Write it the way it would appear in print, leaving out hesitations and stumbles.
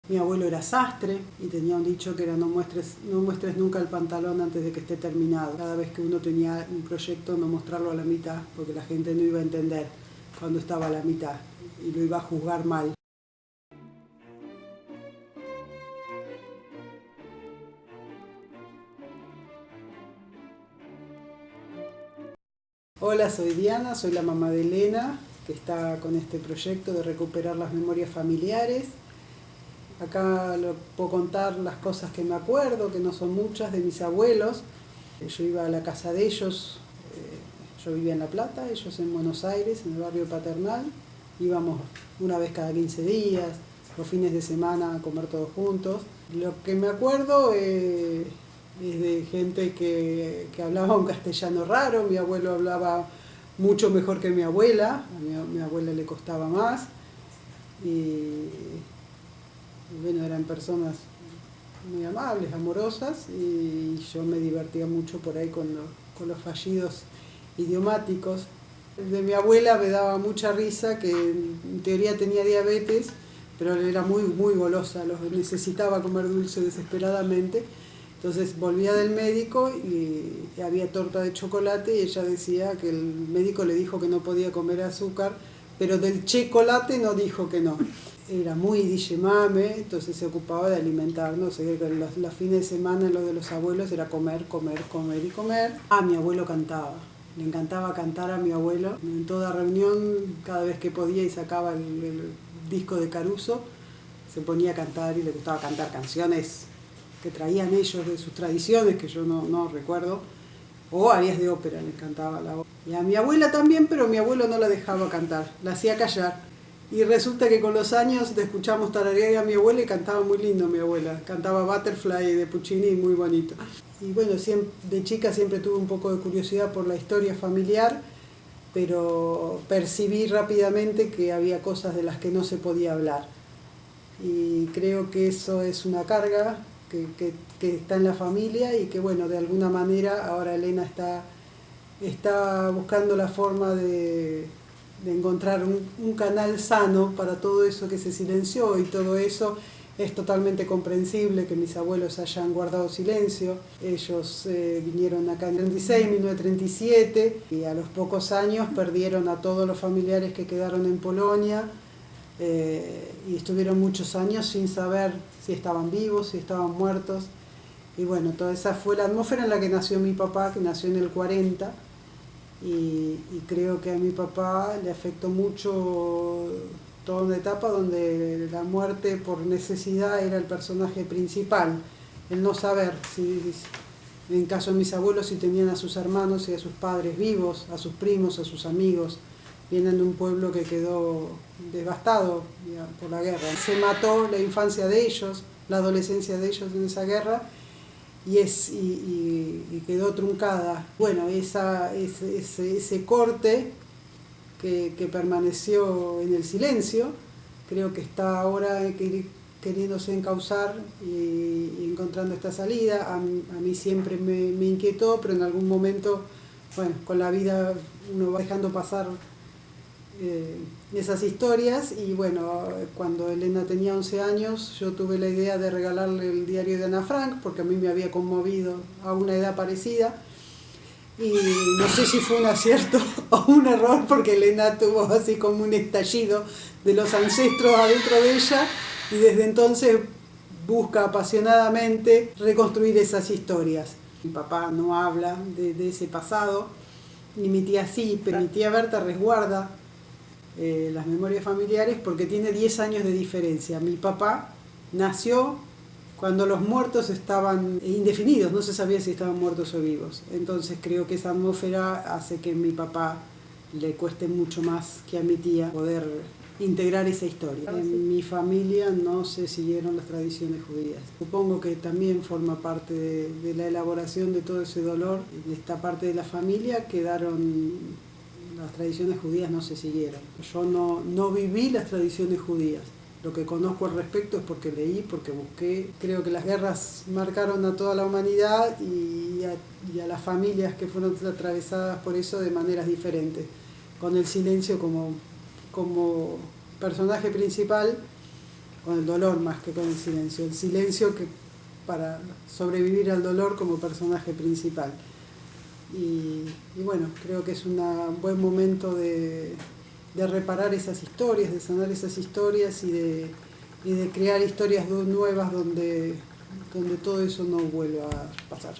Mi abuelo era sastre y tenía un dicho que era no muestres nunca el pantalón antes de que esté terminado. Cada vez que uno tenía un proyecto, no mostrarlo a la mitad, porque la gente no iba a entender cuando estaba a la mitad y lo iba a juzgar mal. Hola, soy Diana, soy la mamá de Elena, que está con este proyecto de recuperar las memorias familiares. Acá le puedo contar las cosas que me acuerdo, que no son muchas, de mis abuelos. Yo iba a la casa de ellos, yo vivía en La Plata, ellos en Buenos Aires, en el barrio Paternal. Íbamos una vez cada 15 días, los fines de semana a comer todos juntos. Lo que me acuerdo es de gente que hablaba un castellano raro. Mi abuelo hablaba mucho mejor que mi abuela, a mi abuela le costaba más. Y bueno, eran personas muy amables, amorosas, y yo me divertía mucho por ahí con los fallidos idiomáticos. El de mi abuela me daba mucha risa, que en teoría tenía diabetes, pero era muy golosa, necesitaba comer dulce desesperadamente. Entonces volvía del médico y había torta de chocolate y ella decía que el médico le dijo que no podía comer azúcar, pero del chocolate no dijo que no. Era muy dillemame, entonces se ocupaba de alimentarnos. Los fines de semana lo de los abuelos era comer, comer, comer y comer. Mi abuelo cantaba, le encantaba cantar a mi abuelo. En toda reunión, cada vez que podía y sacaba el disco de Caruso, se ponía a cantar y le gustaba cantar canciones que traían ellos de sus tradiciones, que yo no recuerdo, o arias de ópera, le encantaba la ópera. Y a mi abuela también, pero mi abuelo no la dejaba cantar, la hacía callar. Y resulta que con los años escuchamos tararear a mi abuela y cantaba muy lindo mi abuela. Cantaba Butterfly de Puccini, muy bonito. Y bueno, de chica siempre tuve un poco de curiosidad por la historia familiar, pero percibí rápidamente que había cosas de las que no se podía hablar. Y creo que eso es una carga que está en la familia y que bueno, de alguna manera ahora Elena está buscando la forma de encontrar un canal sano para todo eso que se silenció, y todo eso es totalmente comprensible que mis abuelos hayan guardado silencio. Ellos vinieron acá en 1937 y a los pocos años perdieron a todos los familiares que quedaron en Polonia. Y estuvieron muchos años sin saber si estaban vivos, si estaban muertos. Y bueno, toda esa fue la atmósfera en la que nació mi papá, que nació en el 40, y creo que a mi papá le afectó mucho toda una etapa donde la muerte por necesidad era el personaje principal, el no saber en caso de mis abuelos, si tenían a sus hermanos y a sus padres vivos, a sus primos, a sus amigos. Vienen de un pueblo que quedó devastado por la guerra. Se mató la infancia de ellos, la adolescencia de ellos en esa guerra, y quedó truncada. Bueno, ese corte que permaneció en el silencio, creo que está ahora queriéndose encauzar y encontrando esta salida. A mí siempre me inquietó, pero en algún momento, bueno, con la vida uno va dejando pasar esas historias. Y bueno, cuando Elena tenía 11 años yo tuve la idea de regalarle el diario de Ana Frank, porque a mí me había conmovido a una edad parecida, y no sé si fue un acierto o un error, porque Elena tuvo así como un estallido de los ancestros adentro de ella, y desde entonces busca apasionadamente reconstruir esas historias. Mi papá no habla de ese pasado, ni mi tía sí, pero mi tía Berta resguarda las memorias familiares porque tiene 10 años de diferencia. Mi papá nació cuando los muertos estaban indefinidos, no se sabía si estaban muertos o vivos. Entonces creo que esa atmósfera hace que a mi papá le cueste mucho más que a mi tía poder integrar esa historia. En mi familia no se siguieron las tradiciones judías. Supongo que también forma parte de la elaboración de todo ese dolor. En esta parte de la familia las tradiciones judías no se siguieron. Yo no viví las tradiciones judías. Lo que conozco al respecto es porque leí, porque busqué. Creo que las guerras marcaron a toda la humanidad y a las familias que fueron atravesadas por eso de maneras diferentes. Con el silencio como personaje principal, con el dolor más que con el silencio. El silencio que para sobrevivir al dolor como personaje principal. Y bueno, creo que es un buen momento de reparar esas historias, de sanar esas historias y de crear historias nuevas donde todo eso no vuelva a pasar.